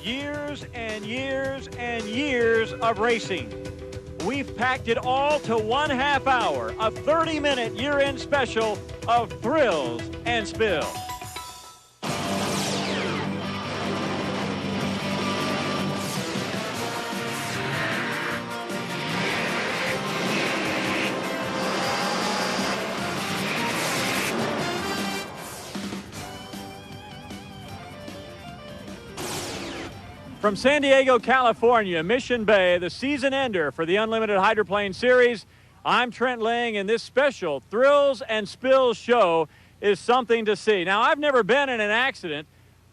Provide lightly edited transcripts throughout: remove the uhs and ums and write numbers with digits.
Years and years and years of racing. We've packed it all to 1/2 hour, a 30-minute year-end special of thrills and spills. From San Diego, California, Mission Bay, the season ender for the Unlimited Hydroplane Series, I'm Trent Lang, and this special Thrills and Spills show is something to see. Now, I've never been in an accident,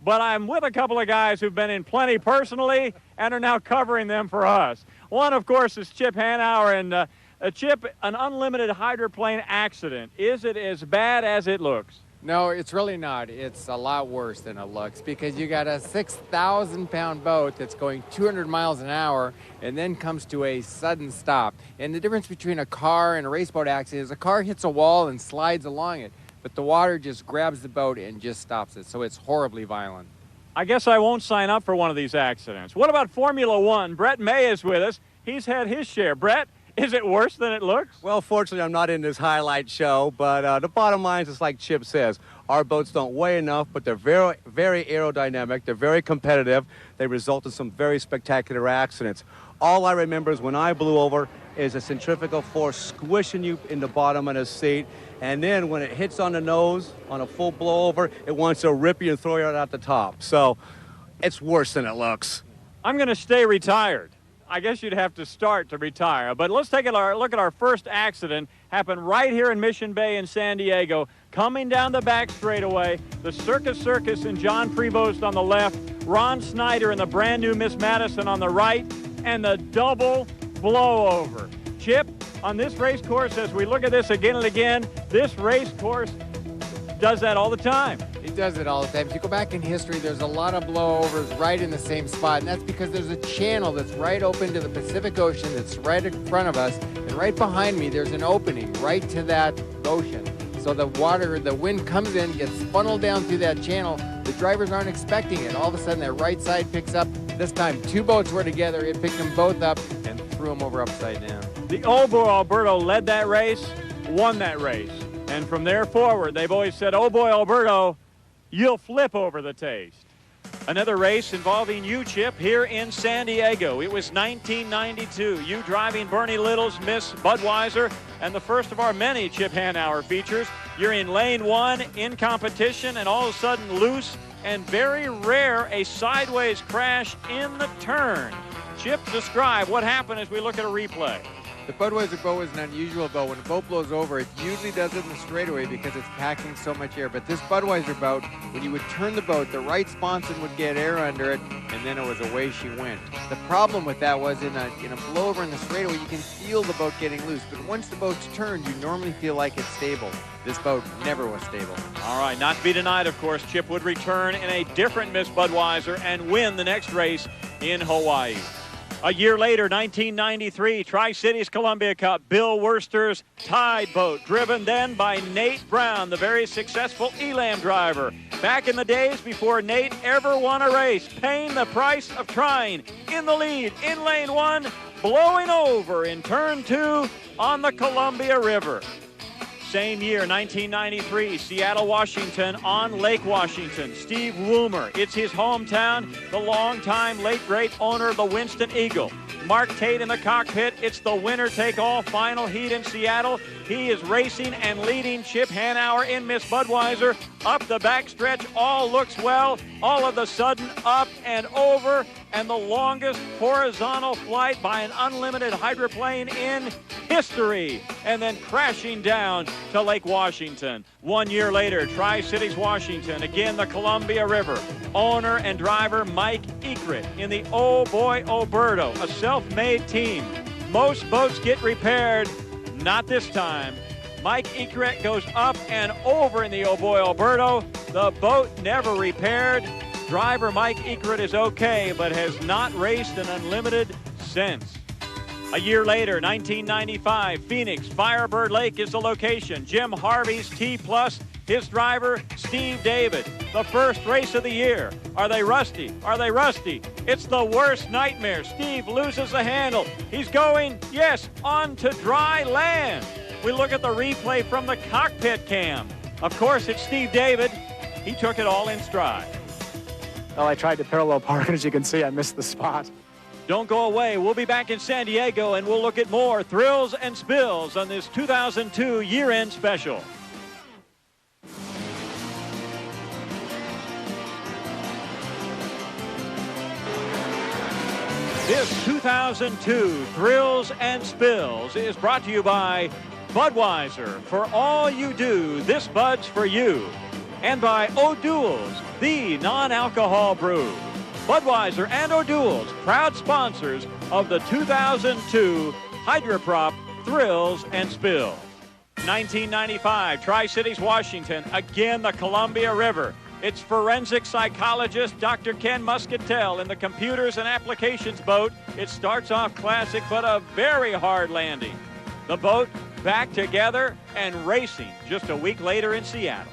but I'm with a couple of guys who've been in plenty personally and are now covering them for us. One, of course, is Chip Hanauer. And Chip, an unlimited hydroplane accident, is it as bad as it looks? No, it's really not. It's a lot worse than it looks because you got a 6,000-pound boat that's going 200 miles an hour and then comes to a sudden stop. And the difference between a car and a race boat accident is a car hits a wall and slides along it, but the water just grabs the boat and just stops it. So it's horribly violent. I guess I won't sign up for one of these accidents. What about Formula One? Brett May is with us. He's had his share. Brett, is it worse than it looks? Well, fortunately, I'm not in this highlight show, but the bottom line is just like Chip says. Our boats don't weigh enough, but they're very, very aerodynamic. They're very competitive. They result in some very spectacular accidents. All I remember is when I blew over is a centrifugal force squishing you in the bottom of the seat. And then when it hits on the nose on a full blowover, it wants to rip you and throw you out the top. So it's worse than it looks. I'm going to stay retired. I guess you'd have to start to retire. But let's take a look at our first accident. Happened right here in Mission Bay in San Diego. Coming down the back straightaway, the Circus and John Prevost on the left, Ron Snyder and the brand new Miss Madison on the right, and the double blowover. Chip, on this race course, as we look at this again and again, this race course does that all the time. It does it all the time. If you go back in history, there's a lot of blowovers right in the same spot, and that's because there's a channel that's right open to the Pacific Ocean that's right in front of us, and right behind me there's an opening right to that ocean. So the water, the wind comes in, gets funneled down through that channel. The drivers aren't expecting it. All of a sudden, that right side picks up. This time, two boats were together. It picked them both up and threw them over upside down. The Old Boy Alberto led that race, won that race. And from there forward, they've always said, oh boy, Alberto, you'll flip over the taste. Another race involving you, Chip, here in San Diego. It was 1992. You driving Bernie Little's Miss Budweiser, and the first of our many Chip Hanauer features. You're in lane one in competition, and all of a sudden loose and very rare a sideways crash in the turn. Chip, describe what happened as we look at a replay. The Budweiser boat was an unusual boat. When a boat blows over, it usually does it in the straightaway because it's packing so much air. But this Budweiser boat, when you would turn the boat, the right sponson would get air under it, and then it was away she went. The problem with that was in a blowover in the straightaway, you can feel the boat getting loose. But once the boat's turned, you normally feel like it's stable. This boat never was stable. All right, not to be denied, of course, Chip would return in a different Miss Budweiser and win the next race in Hawaii. A year later, 1993, Tri-Cities Columbia Cup, Bill Worster's Tide boat, driven then by Nate Brown, the very successful Elam driver. Back in the days before Nate ever won a race, paying the price of trying. In the lead, in lane one, blowing over in turn two on the Columbia River. Same year, 1993, Seattle, Washington, on Lake Washington. Steve Woomer, it's his hometown, the longtime late great owner of the Winston Eagle. Mark Tate in the cockpit. It's the winner-take-all final heat in Seattle. He is racing and leading Chip Hanauer in Miss Budweiser. Up the backstretch, all looks well. All of a sudden, up and over, and the longest horizontal flight by an unlimited hydroplane in history, and then crashing down to Lake Washington. 1 year later, Tri-Cities, Washington, again the Columbia River. Owner and driver Mike Ekrit in the Oh Boy Alberto, a self-made team. Most boats get repaired, not this time. Mike Ekrit goes up and over in the Oh Boy Alberto. The boat never repaired. Driver Mike Ekrit is okay, but has not raced an unlimited since. A year later, 1995, Phoenix, Firebird Lake is the location. Jim Harvey's T-Plus his driver, Steve David. The first race of the year. Are they rusty? Are they rusty? It's the worst nightmare. Steve loses the handle. He's going, yes, onto dry land. We look at the replay from the cockpit cam. Of course, it's Steve David. He took it all in stride. Well, I tried to parallel park, and as you can see, I missed the spot. Don't go away. We'll be back in San Diego, and we'll look at more thrills and spills on this 2002 year-end special. This 2002 Thrills and Spills is brought to you by Budweiser. For all you do, this Bud's for you. And by O'Doul's, the non-alcohol brew. Budweiser and O'Doul's, proud sponsors of the 2002 Hydroplane Thrills and Spills. 1995, Tri-Cities, Washington, again the Columbia River. It's forensic psychologist Dr. Ken Muscatel in the computers and applications boat. It starts off classic, but a very hard landing. The boat back together and racing just a week later in Seattle.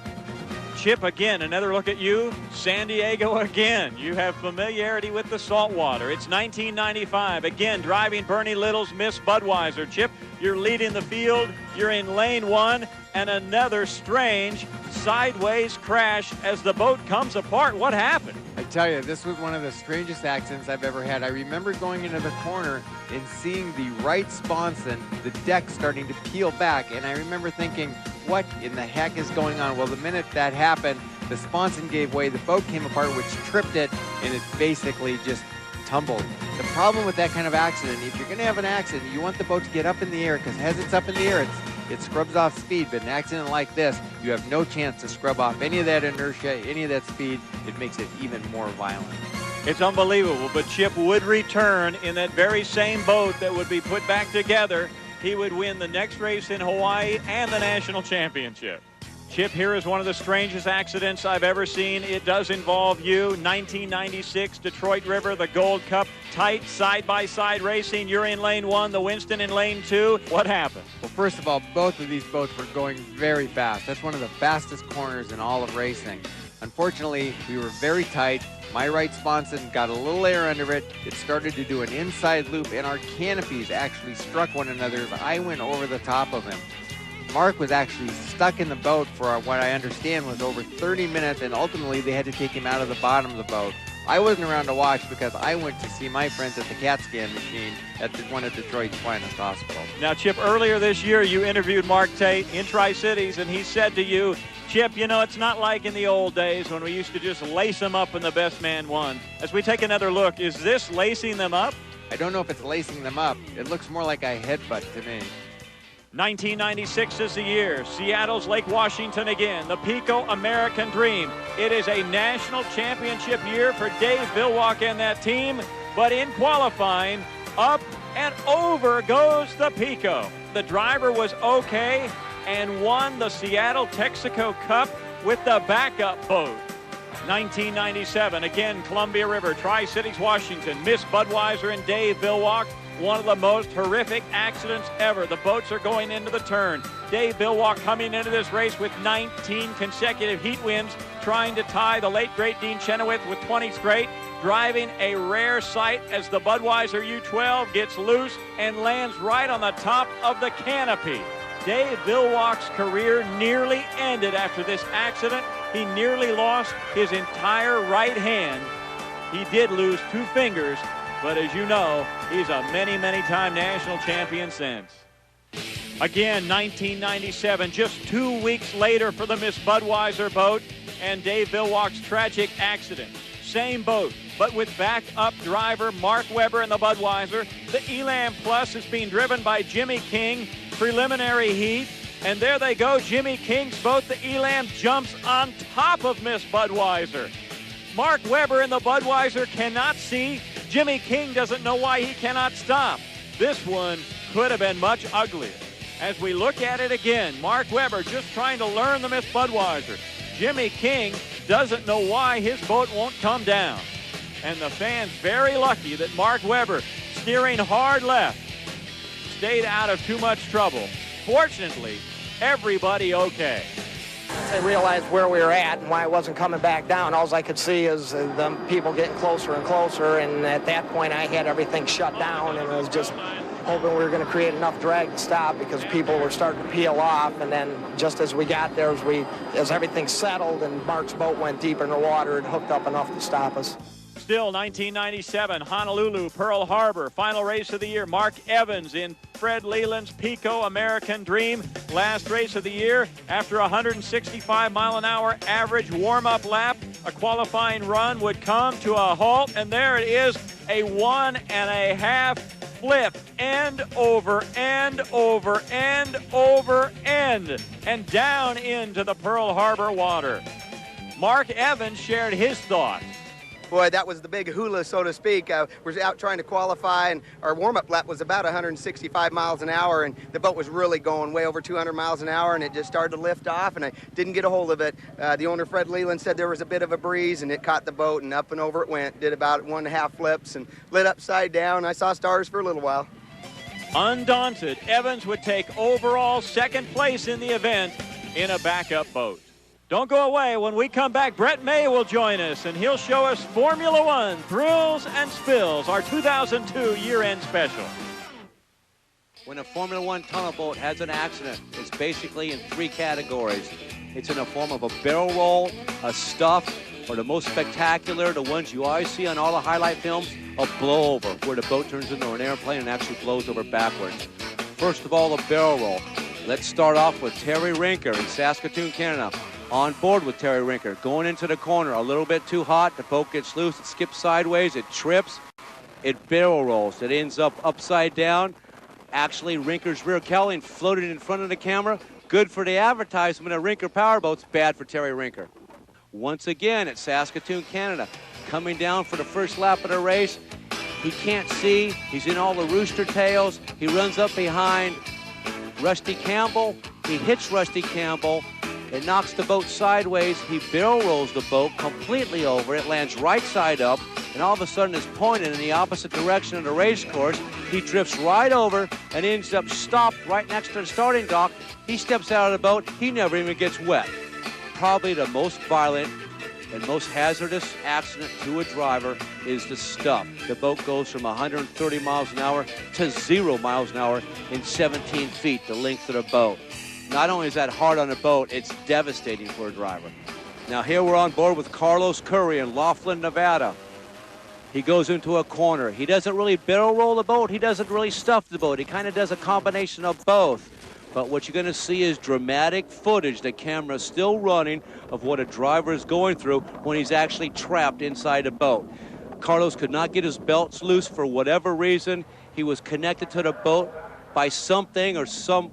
Chip, again, another look at you. San Diego again. You have familiarity with the saltwater. It's 1995. Again, driving Bernie Little's Miss Budweiser. Chip, you're leading the field. You're in lane one, and another strange sideways crash as the boat comes apart. What happened? I tell you, this was one of the strangest accidents I've ever had. I remember going into the corner and seeing the right sponson, the deck starting to peel back, and I remember thinking, what in the heck is going on? Well, the minute that happened, the sponson gave way, the boat came apart, which tripped it, and it basically just tumbled. The problem with that kind of accident, if you're going to have an accident, you want the boat to get up in the air, because as it's up in the air, it scrubs off speed. But an accident like this, you have no chance to scrub off any of that inertia, any of that speed. It makes it even more violent. It's unbelievable, but Chip would return in that very same boat that would be put back together. He would win the next race in Hawaii and the national championship. Chip, here is one of the strangest accidents I've ever seen. It does involve you. 1996 Detroit River, the Gold Cup, tight side-by-side racing. You're in lane one, the Winston in lane two. What happened? Well, first of all, both of these boats were going very fast. That's one of the fastest corners in all of racing. Unfortunately, we were very tight. My right sponson got a little air under it. It started to do an inside loop, and our canopies actually struck one another as I went over the top of him. Mark was actually stuck in the boat for what I understand was over 30 minutes, and ultimately they had to take him out of the bottom of the boat. I wasn't around to watch because I went to see my friends at the CAT scan machine at one of Detroit's finest hospitals. Now, Chip, earlier this year you interviewed Mark Tate in Tri-Cities, and he said to you, Chip, you know, it's not like in the old days when we used to just lace them up and the best man won. As we take another look, is this lacing them up? I don't know if it's lacing them up. It looks more like a headbutt to me. 1996 is the year. Seattle's Lake Washington again. The Pico American Dream. It is a national championship year for Dave Billwalk and that team. But in qualifying, up and over goes the Pico. The driver was okay and won the Seattle Texaco Cup with the backup boat. 1997, again, Columbia River, Tri-Cities, Washington. Miss Budweiser and Dave Billwalk. One of the most horrific accidents ever. The boats are going into the turn. Dave Billwalk coming into this race with 19 consecutive heat wins, trying to tie the late, great Dean Chenoweth with 20 straight, driving a rare sight as the Budweiser U12 gets loose and lands right on the top of the canopy. Dave Billwalk's career nearly ended after this accident. He nearly lost his entire right hand. He did lose 2 fingers, but as you know, he's a many-time national champion since. Again, 1997, just 2 weeks later for the Miss Budweiser boat and Dave Billwalk's tragic accident. Same boat, but with backup driver Mark Webber in the Budweiser. The Elam Plus is being driven by Jimmy King. Preliminary heat, and there they go. Jimmy King's boat, the Elam, jumps on top of Miss Budweiser. Mark Webber in the Budweiser cannot see. Jimmy King doesn't know why he cannot stop. This one could have been much uglier. As we look at it again, Mark Webber just trying to learn the Miss Budweiser. Jimmy King doesn't know why his boat won't come down. And the fans very lucky that Mark Webber, steering hard left, stayed out of too much trouble. Fortunately, everybody okay. I realized where we were at and why I wasn't coming back down. All I could see is the people getting closer and closer, and at that point I had everything shut down, and I was just hoping we were going to create enough drag to stop because people were starting to peel off. And then just as we got there, as everything settled and Mark's boat went deeper in the water, it hooked up enough to stop us. Still 1997, Honolulu, Pearl Harbor, final race of the year. Mark Evans in Fred Leland's Pico American Dream. Last race of the year after a 165-mile-an-hour average warm-up lap. A qualifying run would come to a halt, and there it is, a 1.5 flip, end over end over end over end, and down into the Pearl Harbor water. Mark Evans shared his thoughts. Boy, that was the big hula, so to speak. We're out trying to qualify, and our warm-up lap was about 165 miles an hour, and the boat was really going way over 200 miles an hour, and it just started to lift off, and I didn't get a hold of it. The owner, Fred Leland, said there was a bit of a breeze, and it caught the boat, and up and over it went. Did about 1.5 flips and lit upside down. I saw stars for a little while. Undaunted, Evans would take overall second place in the event in a backup boat. Don't go away. When we come back, Brett May will join us, and he'll show us Formula One thrills and spills, our 2002 year-end special. When a Formula One tunnel boat has an accident, it's basically in 3 categories. It's in the form of a barrel roll, a stuff, or the most spectacular, the ones you always see on all the highlight films, a blowover, where the boat turns into an airplane and actually blows over backwards. First of all, a barrel roll. Let's start off with Terry Rinker in Saskatoon, Canada. On board with Terry Rinker, going into the corner, a little bit too hot, the boat gets loose, it skips sideways, it trips, it barrel rolls, it ends up upside down. Actually, Rinker's rear cowling floated in front of the camera. Good for the advertisement of Rinker Powerboats, bad for Terry Rinker. Once again at Saskatoon, Canada, coming down for the first lap of the race. He can't see, he's in all the rooster tails, he runs up behind Rusty Campbell, he hits Rusty Campbell, it knocks the boat sideways, he barrel rolls the boat completely over, it lands right side up, and all of a sudden is pointed in the opposite direction of the race course. He drifts right over and ends up stopped right next to the starting dock. He steps out of the boat, he never even gets wet. Probably the most violent and most hazardous accident to a driver is the stuff. The boat goes from 130 miles an hour to 0 miles an hour in 17 feet, the length of the boat. Not only is that hard on a boat, it's devastating for a driver. Now here we're on board with Carlos Curry in Laughlin, Nevada. He goes into a corner. He doesn't really barrel roll the boat. He doesn't really stuff the boat. He kind of does a combination of both. But what you're going to see is dramatic footage, the camera's still running, of what a driver is going through when he's actually trapped inside a boat. Carlos could not get his belts loose for whatever reason. He was connected to the boat by something or some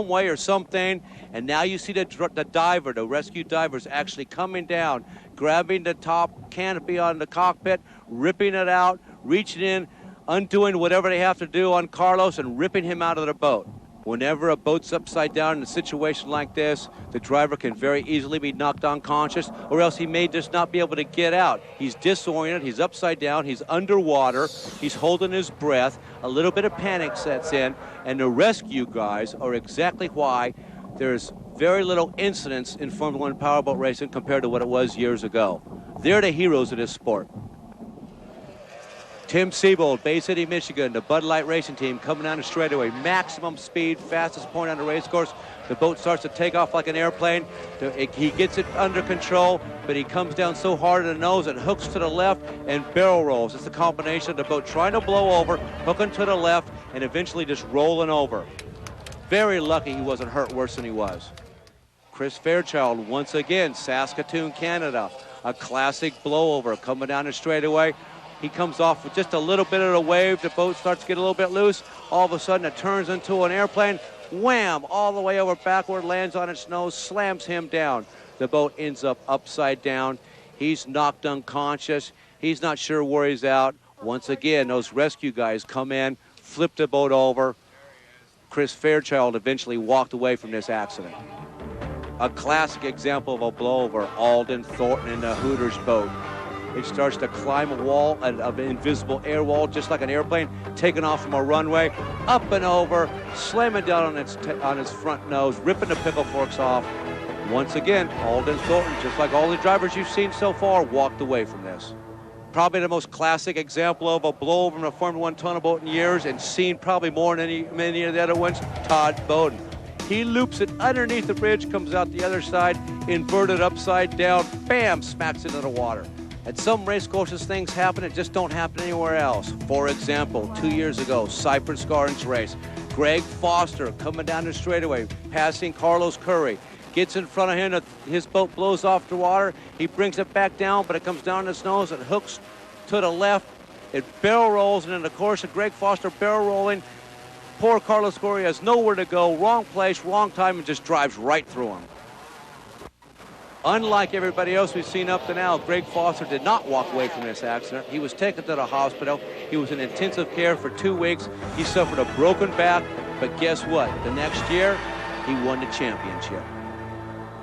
way or something, and now you see the diver, the rescue divers, actually coming down, grabbing the top canopy on the cockpit, ripping it out, reaching in, undoing whatever they have to do on Carlos, and ripping him out of the boat. Whenever a boat's upside down in a situation like this, the driver can very easily be knocked unconscious, or else he may just not be able to get out. He's disoriented, he's upside down, he's underwater, he's holding his breath, a little bit of panic sets in, and the rescue guys are exactly why there's very little incidents in Formula One powerboat racing compared to what it was years ago. They're the heroes of this sport. Tim Siebold, Bay City, Michigan, the Bud Light Racing Team coming down the straightaway. Maximum speed, fastest point on the race course. The boat starts to take off like an airplane. He gets it under control, but he comes down so hard in the nose it hooks to the left and barrel rolls. It's a combination of the boat trying to blow over, hooking to the left, and eventually just rolling over. Very lucky he wasn't hurt worse than he was. Chris Fairchild, once again, Saskatoon, Canada. A classic blowover coming down the straightaway. He comes off with just a little bit of a wave. The boat starts to get a little bit loose. All of a sudden, it turns into an airplane. Wham! All the way over backward, lands on its nose, slams him down. The boat ends up upside down. He's knocked unconscious. He's not sure where he's out. Once again, those rescue guys come in, flip the boat over. Chris Fairchild eventually walked away from this accident. A classic example of a blowover, Alden Thornton in the Hooters boat. It starts to climb a wall, an invisible air wall, just like an airplane, taking off from a runway, up and over, slamming down on its front nose, ripping the pickle forks off. Once again, Alden Thornton, just like all the drivers you've seen so far, walked away from this. Probably the most classic example of a blowover in a Formula One tunnel boat in years, and seen probably more than many of the other ones, Todd Bowden. He loops it underneath the bridge, comes out the other side, inverted upside down, bam, smacks into the water. At some race courses, things happen that just don't happen anywhere else. For example, 2 years ago, Cypress Gardens race. Greg Foster coming down the straightaway, passing Carlos Curry. Gets in front of him, his boat blows off the water. He brings it back down, but it comes down the snows. It hooks to the left. It barrel rolls, and in the course of Greg Foster barrel rolling, poor Carlos Curry has nowhere to go, wrong place, wrong time, and just drives right through him. Unlike everybody else we've seen up to now, Greg Foster did not walk away from this accident. He was taken to the hospital. He was in intensive care for 2 weeks. He suffered a broken back, but guess what? The next year, he won the championship.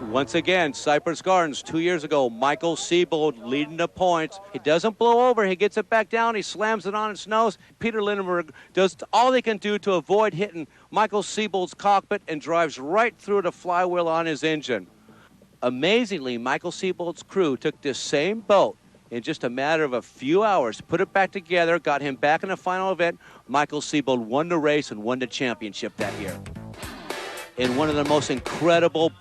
Once again, Cypress Gardens, 2 years ago, Michael Siebold leading the points. He doesn't blow over. He gets it back down. He slams it on its nose. Peter Lindenberg does all they can do to avoid hitting Michael Siebold's cockpit and drives right through the flywheel on his engine. Amazingly, Michael Siebold's crew took this same boat in just a matter of a few hours, put it back together, got him back in the final event. Michael Siebold won the race and won the championship that year. In one of the most incredible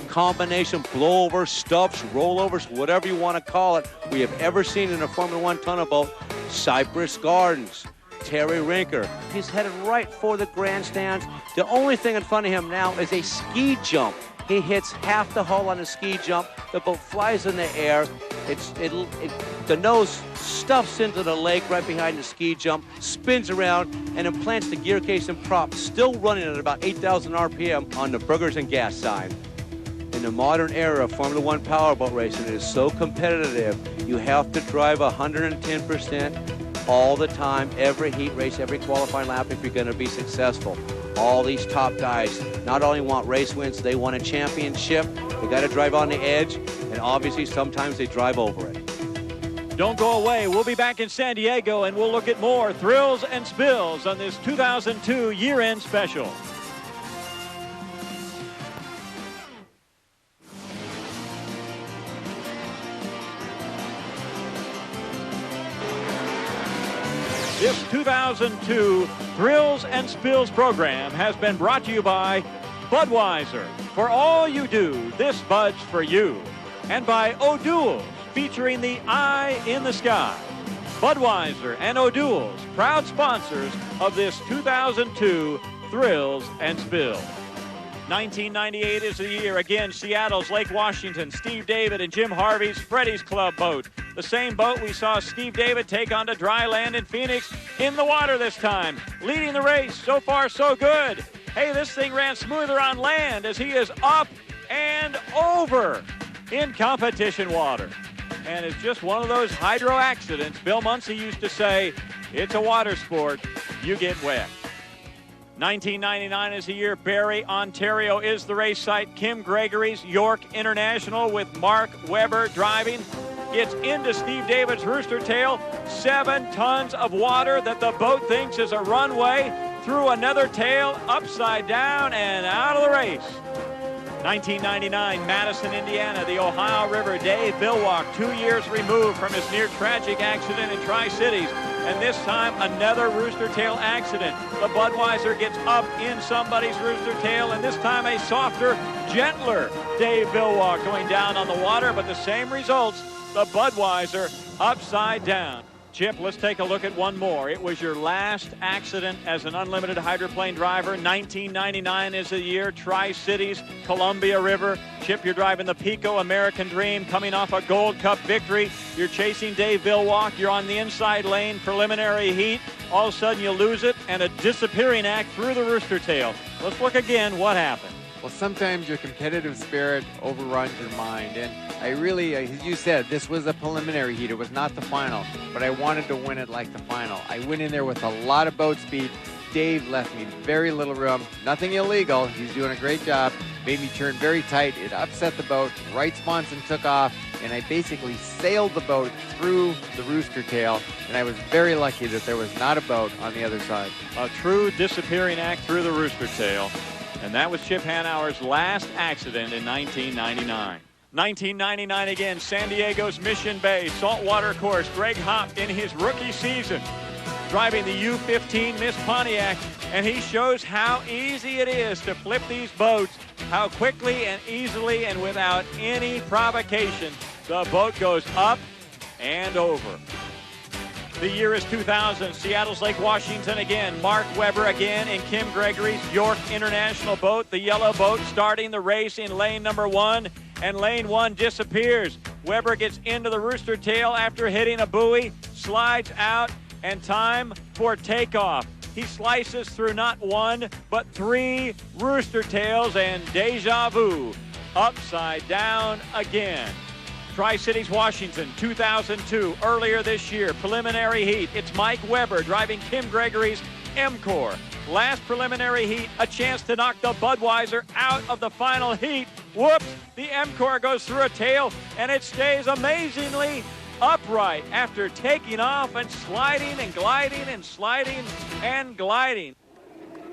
combination blowovers, stuffs, rollovers, whatever you want to call it, we have ever seen in a Formula One tunnel boat, Cypress Gardens. Terry Rinker, he's headed right for the grandstands. The only thing in front of him now is a ski jump. He hits half the hull on a ski jump. The boat flies in the air. The nose stuffs into the lake right behind the ski jump, spins around, and implants the gear case and prop, still running at about 8,000 RPM on the burgers and gas sign. In the modern era of Formula One powerboat racing, it is so competitive, you have to drive 110% all the time, every heat race, every qualifying lap if you're going to be successful. All these top guys not only want race wins, they want a championship. They got to drive on the edge, and obviously sometimes they drive over it. Don't go away. We'll be back in San Diego, and we'll look at more thrills and spills on this 2002 year-end special. This 2002 Thrills and Spills program has been brought to you by Budweiser. For all you do, this Bud's for you. And by O'Doul's, featuring the eye in the sky. Budweiser and O'Doul's, proud sponsors of this 2002 Thrills and Spills. 1998 is the year. Again, Seattle's Lake Washington, Steve David and Jim Harvey's Freddy's Club boat. The same boat we saw Steve David take onto dry land in Phoenix, in the water this time, leading the race. So far, so good. Hey, this thing ran smoother on land as he is up and over in competition water. And it's just one of those hydro accidents. Bill Munsey used to say, it's a water sport, you get wet. 1999 is the year. Barrie, Ontario is the race site. Kim Gregory's York International with Mark Webber driving. Gets into Steve David's rooster tail. 7 tons of water that the boat thinks is a runway. Through another tail, upside down, and out of the race. 1999, Madison, Indiana, the Ohio River. Dave Billwalk, 2 years removed from his near-tragic accident in Tri-Cities. And this time, another rooster tail accident. The Budweiser gets up in somebody's rooster tail, and this time a softer, gentler Dave Billwalk going down on the water, but the same results, the Budweiser upside down. Chip, let's take a look at one more. It was your last accident as an unlimited hydroplane driver. 1999 is the year. Tri-Cities, Columbia River. Chip, you're driving the Pico American Dream, coming off a Gold Cup victory. You're chasing Dave Billwalk. You're on the inside lane, preliminary heat. All of a sudden you lose it, and a disappearing act through the rooster tail. Let's look again. What happened? Well, sometimes your competitive spirit overruns your mind, and I really, as you said, this was a preliminary heat. It was not the final, but I wanted to win it like the final. I went in there with a lot of boat speed. Dave left me very little room. Nothing illegal. He's doing a great job. Made me turn very tight. It upset the boat. Right sponson took off, and I basically sailed the boat through the rooster tail, and I was very lucky that there was not a boat on the other side. A true disappearing act through the rooster tail. And that was Chip Hanauer's last accident in 1999. 1999 again, San Diego's Mission Bay saltwater course. Greg Hopp in his rookie season, driving the U-15 Miss Pontiac, and he shows how easy it is to flip these boats, how quickly and easily and without any provocation the boat goes up and over. The year is 2000, Seattle's Lake Washington again. Mark Webber again in Kim Gregory's York International boat, the yellow boat, starting the race in lane number 1, and lane 1 disappears. Webber gets into the rooster tail after hitting a buoy, slides out, and time for takeoff. He slices through not 1, but 3 rooster tails, and deja vu, upside down again. Tri-Cities, Washington, 2002, earlier this year, preliminary heat. It's Mike Webber driving Kim Gregory's M-Core. Last preliminary heat, a chance to knock the Budweiser out of the final heat. Whoops, the M-Core goes through a tail, and it stays amazingly upright after taking off and sliding and gliding and sliding and gliding.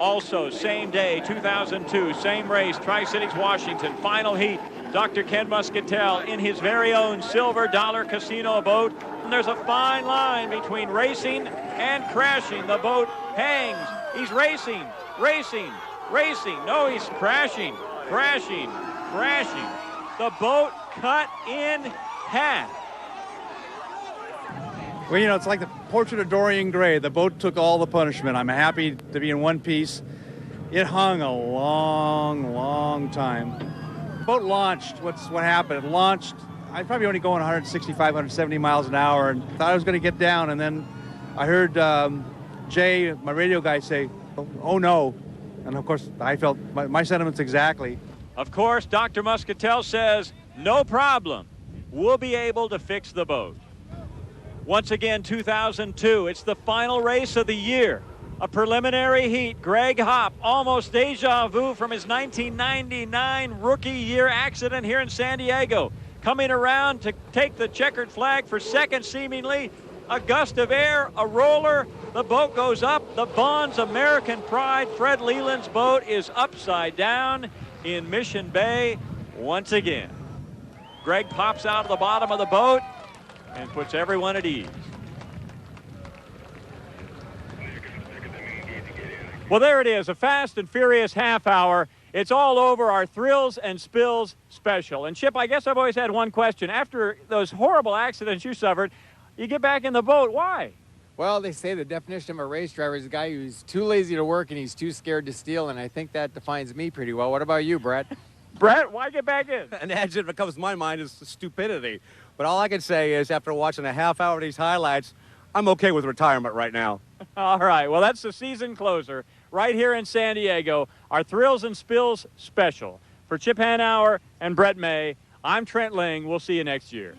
Also, same day, 2002, same race, Tri-Cities, Washington, final heat. Dr. Ken Muscatel in his very own Silver Dollar Casino boat. And there's a fine line between racing and crashing. The boat hangs. He's racing, racing, racing. No, he's crashing, crashing, crashing. The boat cut in half. Well, you know, it's like the portrait of Dorian Gray. The boat took all the punishment. I'm happy to be in one piece. It hung a long, long time. The boat launched. What happened? It launched. I probably only going 165, 170 miles an hour, and thought I was going to get down. And then I heard Jay, my radio guy, say, "Oh no!" And of course, I felt my sentiments exactly. Of course, Dr. Muscatel says, "No problem. We'll be able to fix the boat." Once again, 2002, it's the final race of the year. A preliminary heat. Greg Hopp, almost deja vu from his 1999 rookie year accident here in San Diego. Coming around to take the checkered flag for second, seemingly. A gust of air, a roller, the boat goes up. The Bonds American Pride, Fred Leland's boat, is upside down in Mission Bay once again. Greg pops out of the bottom of the boat and puts everyone at ease. Well, there it is, a fast and furious half hour. It's all over, our Thrills and Spills special. And Chip, I guess I've always had one question. After those horrible accidents you suffered, you get back in the boat. Why? Well, they say the definition of a race driver is a guy who's too lazy to work and he's too scared to steal, and I think that defines me pretty well. What about you, Brett? Brett, why get back in? An adjective that comes to my mind is stupidity. But all I can say is after watching a half hour of these highlights, I'm okay with retirement right now. All right, well, that's the season closer right here in San Diego, our Thrills and Spills special. For Chip Hanauer and Brett May, I'm Trent Ling. We'll see you next year.